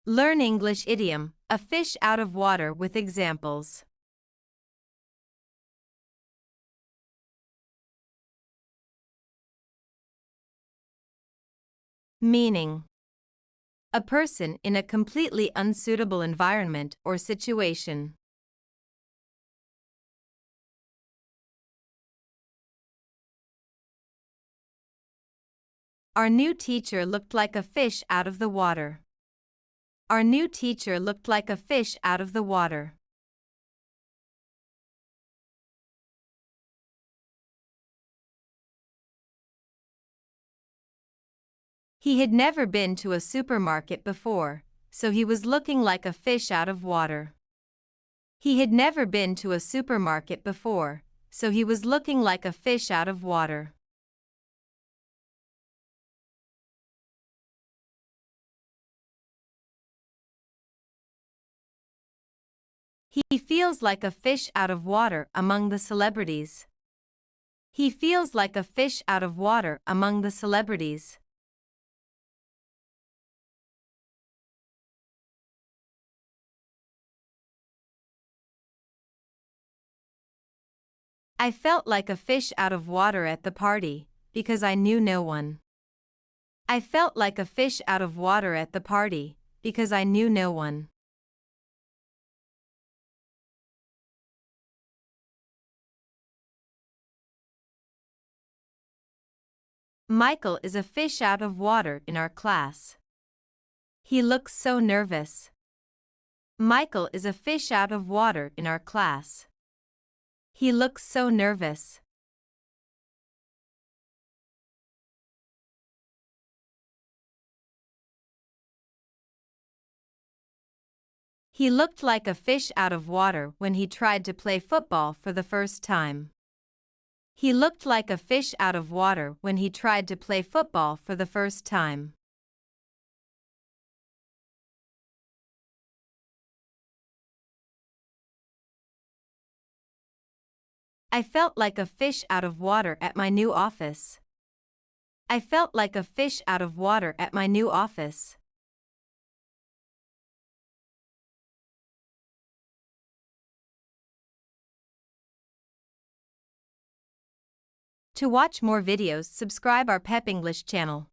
Learn English idiom, a fish out of water with examples. Meaning: a person in a completely unsuitable environment or situation. Our new teacher looked like a fish out of the water. Our new teacher looked like a fish out of the water. He had never been to a supermarket before, so he was looking like a fish out of water. He had never been to a supermarket before, so he was looking like a fish out of water. He feels like a fish out of water among the celebrities. He feels like a fish out of water among the celebrities. I felt like a fish out of water at the party, because I knew no one. I felt like a fish out of water at the party, because I knew no one. Michael is a fish out of water in our class. He looks so nervous. Michael is a fish out of water in our class. He looks so nervous. He looked like a fish out of water when he tried to play football for the first time. He looked like a fish out of water when he tried to play football for the first time. I felt like a fish out of water at my new office. I felt like a fish out of water at my new office. To watch more videos, subscribe our Pep English channel.